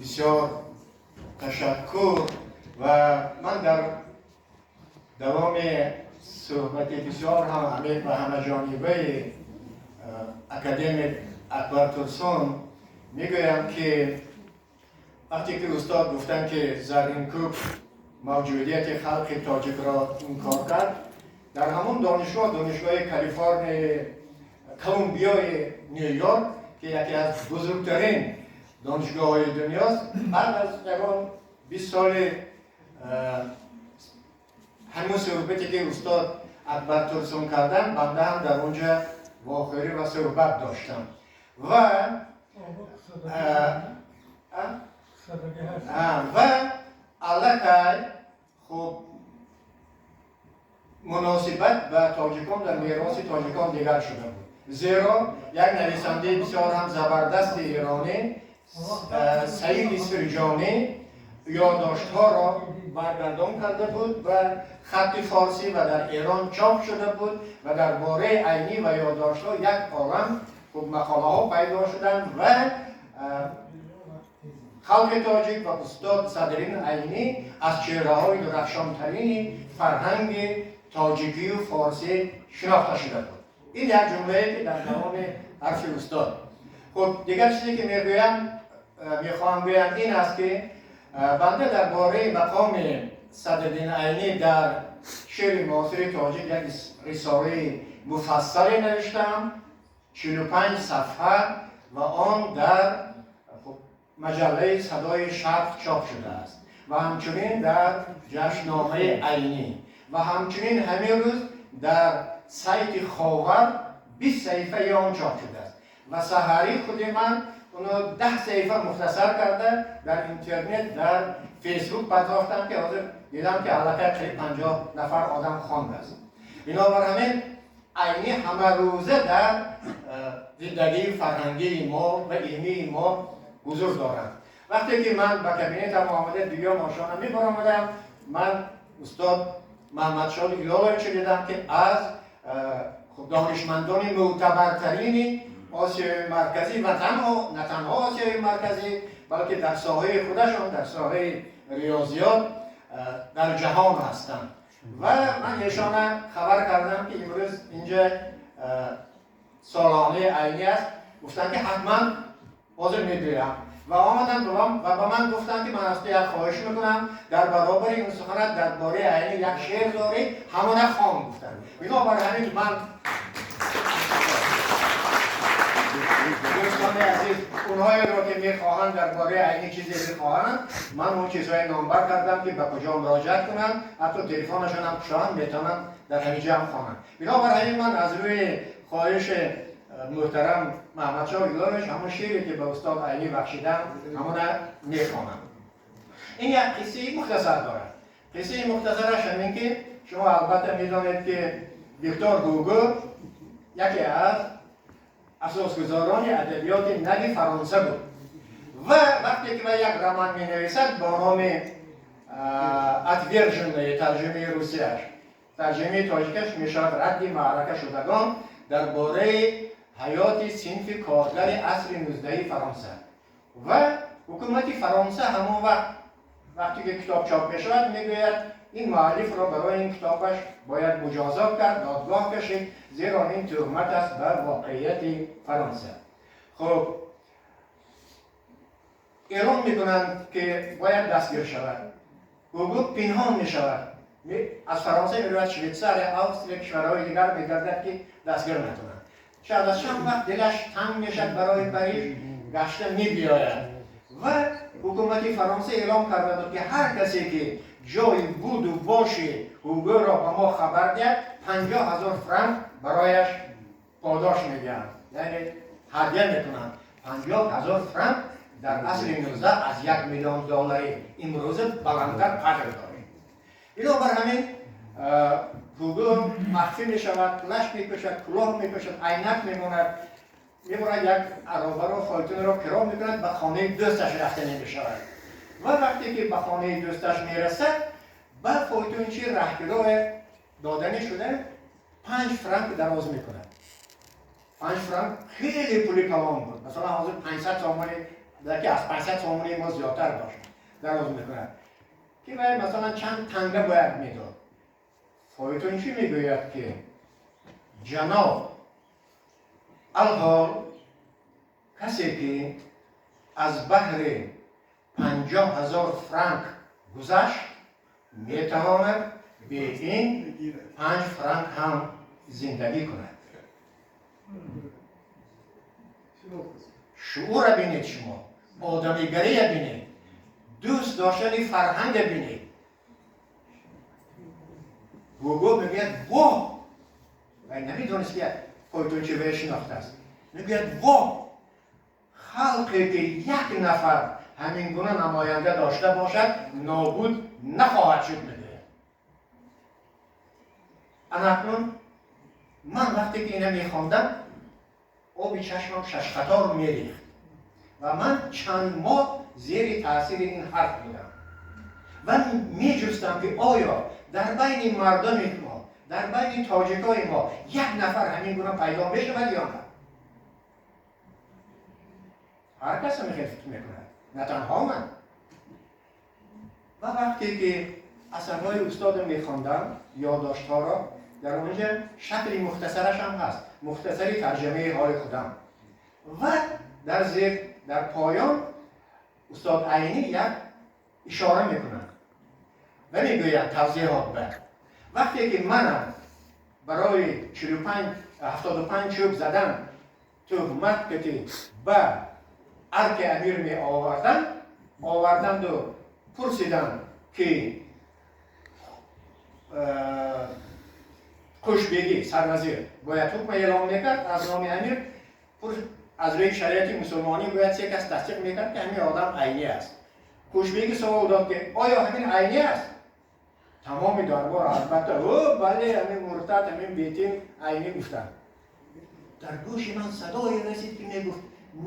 بسیار تشکر و من در دوام صحبت بسیار هم عمیق و همه جانبه اکادمیک اکبر ترسون میگویم که وقتی که استاد گفتن که زرین کوب موجودیت خلق تاجیک را انکار کرد، در همون دانشگاه کالیفرنیا کلمبیای نیویورک که یکی از بزرگترین دانشگاه های دنیاست، بعد از تقریبا 20 سال همون صحبتی که استاد اکبر ترسون کردن، بنده هم در اونجا واخوری و صحبت داشتم و علاقه خب مناسبت به تاجیکان در میراث تاجیکان دیگر شده بود، زیرا یک نویسنده بسیار هم زبردست ایرانی سعید اسفرجانی یادداشت‌ها را برگردان کرده بود و خط فارسی و در ایران چاپ شده بود و درباره عینی و یادداشت‌ها یک عالم مقاله‌ها پیدا شدند و خلق تاجیک و استاد صدرین عینی از چهره‌های درخشان‌ترین فرهنگ تاجیکی و فارسی شناخته شده بود. این یک جمله که در دوام حرف استاد. خب دیگر چیزی که میخواهم بگم این است که بنده درباره مقام صدرالدین عینی در شعر معاصر تاجیک یک رساله مفصل نوشتم، 45 صفحه و آن در مجله صدای شرق چاپ شده است و همچنین در جشننامه عینی و همچنین همین روز در سایت خاور 20 صفحه آن چاپ شده است و سحری خود من اونو 10 صفحه مختصر کرده در اینترنت در فیسبوک پرداختم که حاضر دیدم که علاقه قریب 50 نفر آدم خوانده است. بنابراین عینی همه روزه در زندگی فرهنگی ما و علمی ما حضور دارد. وقتی که من به کابینت آمده دیگه ماشانه میبرم، من استاد محمد شاد ایلالویچ دیدم که از دانشمندان معتبرترین آسیای مرکزی و نه تنها آسیای مرکزی بلکه در ساحه خودشان در ساحه ریاضیات در جهان هستند و من ایشان خبر کردم که امروز اینجا سالانه عینی است، گفتن که حتما حاضر می‌بینم و آمدن و به من گفتن که من از تو یک خواهش میکنم در برابر این سخنت درباره عینی یک شعر داری، همونه خوان گفتن. بنابراین من دوستان عزیز اونهایی رو که میخواهند درباره عینی چیزی بخواهند، من اون چیزهای نامبر کردم که به کجا مراجعه کنم، حتی تلفنشون هم شاید میتونن در همینجا هم خوانند. بنابراین من از روی خواهش محترم محمد شاه ایلانویچ همون شعری که به استاد عینی بخشیدم همونه میخوانم. این یک قصه مختصر دارد. قصه مختصرش همین که شما البته میدانید که ویکتور هوگو یکی از اساسگزاران ادبیات نو فرانسه بود و وقتی که یک رمان می نویسد با نام اتویرژن ترجمه روسیش، ترجمه تاجیکش می شود رد معرکه شدگان درباره حیات صنف کارگر عصر 19 فرانسه و حکومت فرانسه همون وقتی که کتاب چاپ می شود میگوید این مؤلف را برای این کتابش باید مجازات کرد، دادگاه کشید، زیرا این تهمت است بر واقعیت فرانسه. خب اعلام میکنند که باید دستگیر شود، هوگو پنهان می شود، از فرانسه میرود شویتزار، آستریا، کشورهای دیگر میگردد که دستگیر نکنند. شاید از چند وقت دلش تنگ میشد برای پاریس، گشته میبیاید و حکومت فرانسه اعلام کرده بود که هر کسی که جای بود و باشه هوگو را به ما خبر دهد 50,000 فرانک برایش پاداش میدهند، یعنی هدیه میکنند. 50,000 فرانک در عصر 19 از 1,000,000 دلاری امروزه بلندتر قدر دارد. بنابراین هوگو مخفی میشود، پلش میکشد، کلاه میکشد، عینک میماند، میبرد یک عرابه را فایتون را کرا میکند، به خانه دوستش رفته نمیشود و وقتی که به خانه دوستش میرسد به فایتونچی رهگیراه دادنی شده 5 فرانک دراز میکند. 5 فرانک خیلی پولی کلان بود، مثلا حاضر 500 تومان در که از 500 سامونه ما زیادتر باشه دراز میکنه که باید مثلا چند تنگه باید میداد. فایتون چی میگوید که جناب الحال کسی که از بحر 50,000 فرانک گذشت میتواند به این 5 فرانک هم زندگی کند. شعور بینید، شما آدمیگری بینید، دوست داشتن فرهنگ بینید. گوگو میگه واه، و نمیدونست که خودتون چه به شناخته است، میگه واه، خلقی که یک نفر همین گونه نماینده داشته باشد نابود نخواهد شد. میگه اکنون من وقتی که اینه میخواندم آبی چشمم ششقطار میریخت و من چند ماه زیر تاثیر این حرف بودم و میجستم که آیا در بین مردم ما، در بین تاجیکای ما یک نفر همین گونه پیدا میشود یا نه. هر کس میخواد فکر میکنه، نه تنها من. و وقتی که اثرهای استاد میخواندم، یادداشت‌ها را، در اونجا شکلی مختصرش هم هست، مختصری ترجمه حال خودم. و در زیر، در پایان استاد عینی یک اشاره میکنن و میگوید توضیحات بر وقتی که من برای 75 چوب زدن تهمت که به ارک امیر می آوردند و پرسیدن که خوشبگی سرنظیر باید حکم اعلام میکرد از نام امیر، از روی شریعت مسلمانی باید یک کس تصدیق میکرد که همین آدم عینی است. خوشبگی سوال داد که آیا همین عینی است؟ تمام دربار البته او بله همین مرتد همین بیتیم عینی گفتن. در گوش من صدای رسید که میگفت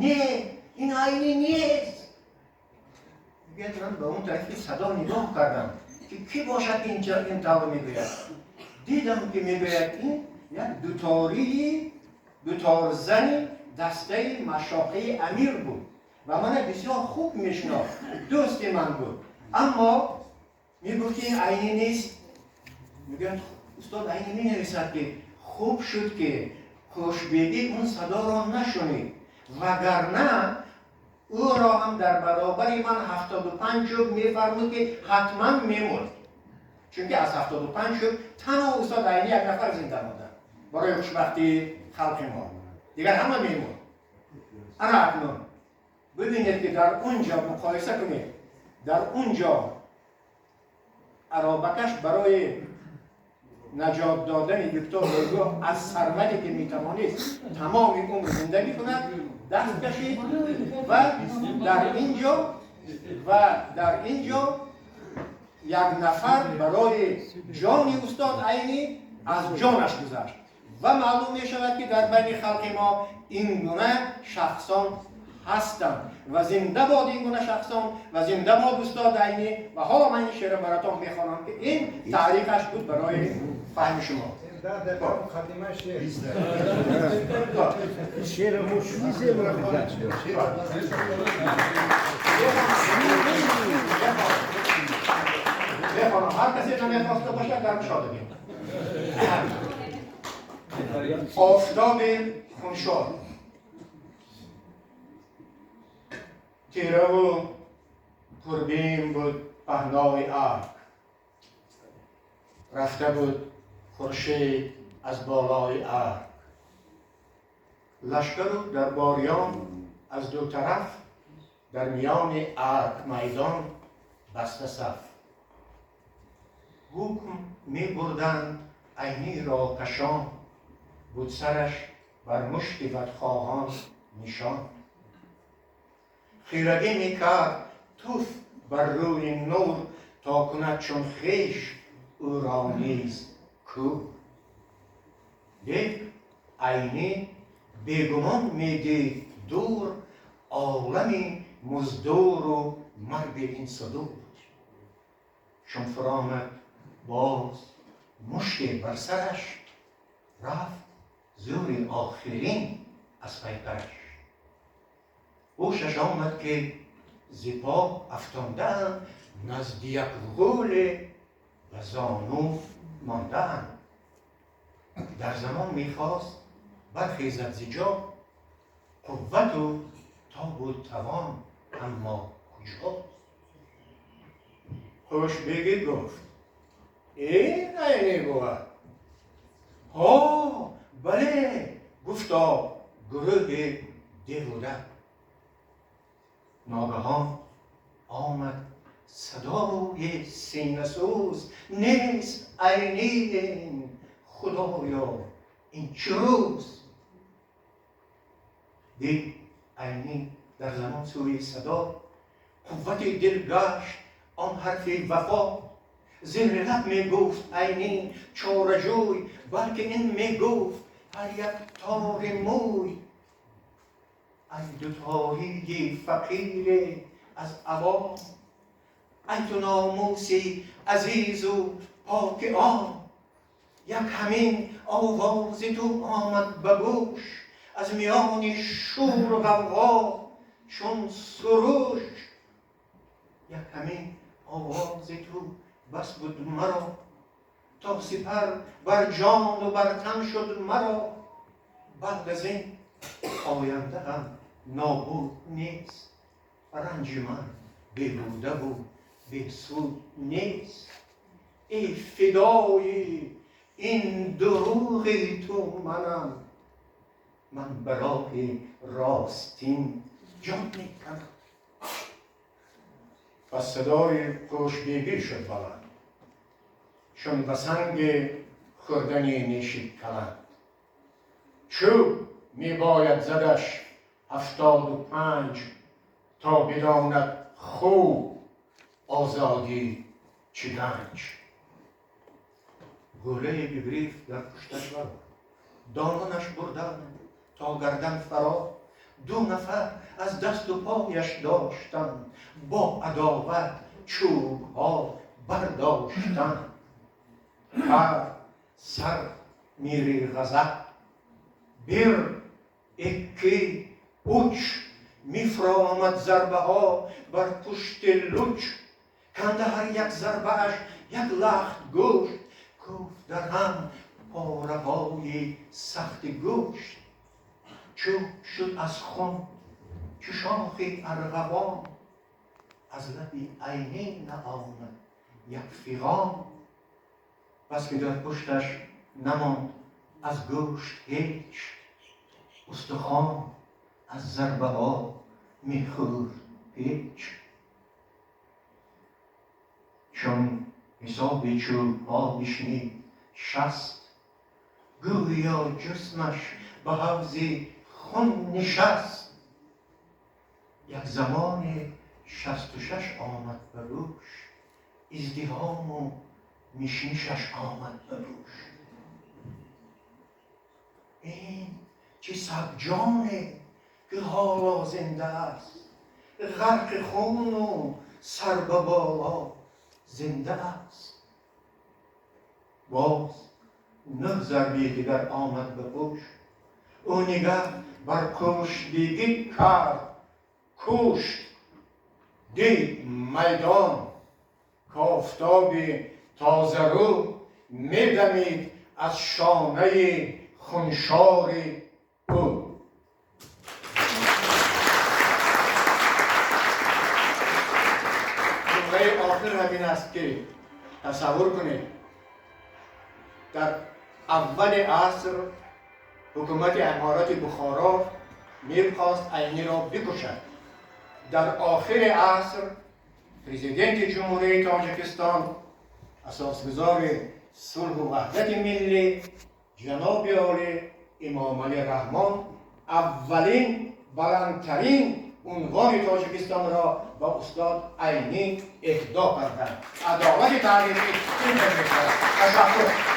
نه این عینی نیست. میگه من به اون طرف صدا نگاه کردم که کی باشد اینجا این طور میگوید. دیدم که میگوید این یک دوتار زنی دسته مشاقه امیر بود و من بسیار خوب میشناخت، دوست من بود، اما میگفت که این عینی نیست. میگن استاد عینی مینویسد که خوب شد که خوشبگی اون صدا را نشنید وگرنه او را هم در برابر من 75 چوب میفرمود که حتما میمرد، چون که از 75 چوب تنها استاد عینی یک نفر زنده مانده برای خوشبختی خلق ما، دیگر همه میمرد. انا اکنون ببینید که در اونجا مقایسه کنید، در اونجا عرابکش برای نجات دادن ویکتور هوگو از ثروتی که میتوانست تمام عمر زندگی کند دست کشید و در اینجا یک نفر برای جان استاد عینی از جانش گذشت و معلوم می شود که در بین خلق ما این گونه شخصان هستند و زنده باد این گونه شخصان و زنده باد استاد عینی. و حالا من این شعر براتون میخوانم که این تعریفش بود برای فهم شما. در مقدمه شعر مشویزه بخوانم هر کسی نمیخواسته باشه در شادگی. آفتاب خونشاد تیره و پربیم بود پهنای ارگ، رفته بود خورشید از بالای ارگ، لشکر و درباریان از دو طرف در میان ارگ میدان بسته صف، حکم می بردند عینی را کشان، بود سرش بر مشت بدخواهان نشان، خیرگی می کرد توف بر روی نور تا کند چون خویش او را نیز کور. دید عینی بیگمان می دید دور عالمی مزدور و مرگ این صدور، چون فرامد باز مشت بر سرش رفت زور آخرین از پیکرش. هوشش آمد که ز پا افتانده‌ام نزد یک غول و زانو مانده‌ام. در زمان میخواست برخیزد ز جا، قوت و تاب و توان اما کجا؟ هوش بیگی گفت این عینی بود. ها بله، گفتا گروه دیوده. ناگهان آمد صدای سینه سوز، نیست عینی این خدایا این چه روز؟ دید عینی در زمان سوی صدا، قوت دل گشت آن حرف وفا. زیر لب می گفت عینی چاره جوی، بلکه این می گفت هر یک تار موی. ای دو تاریی فقیر از عوام، ای تو ناموسی عزیز و پاک عام. یک همین آواز تو آمد به گوش، از میان شور و غوغا چون سروش. یک همین آواز تو بس بود مرا، تا سپر بر جان و بر تن شد مرا. بعد از این آینده هم نابود نیست، رنج من بیهوده و بیسود نیست. ای فدای این دروغی تو منم، من برای راستین جان میکنم. و صدای خوشبیگی شد بلند، چون به سنگ خوردنی نیشی کلند. چوب میباید زدش 75 تا بداند خوب آزادی چه گنج. گوله بگریفت در پشتش برآورد، دامنش بردند تا گردن فرا. 2 نفر از دست و پایش داشتند، با عداوت چوب ها برداشتند. هر سر میری غضب بر اکی اوچ، میفرامد ضربه ها بر پشت لوچ. کنده هر یک ضربه اش یک لخت گوشت، کوفت در هم پاره های سخت گوشت. چوب شد از خون چو شاخ ارغوان، از لب عینی نآمد یک فغان. بس که در پشتش نماند از گوشت هیچ، استخوان از ضربه ها میخورد پیچ. چون حساب چوب ها بشنید 60، گویا جسمش به حوض خون نشست. یک زمان 66 آمد به روش، ازدحام و میشمیشش آمد به روش. این چه سبجانه که حالا زنده است، غرق خون و سر به بالا زنده است. باز 9 ضربه دیگر آمد به پوش، او نگه بر کشتگی کرد کشت. دید میدان کآفتاب تازه رو میدمید از شانه خونشار او. جمله آخر همین است که تصور کنید در اول عصر حکومت امارات بخارا می‌خواست عینی را بکشد. در آخر عصر پرزیدنت جمهوری تاجیکستان، اساسگزار صلح و وحدت ملی، جناب عالی امام علی رحمان، اولین بلندترین عنوان تاجیکستان را به استاد عینی اهدا کردند. عدالت تاریخی این تشکر.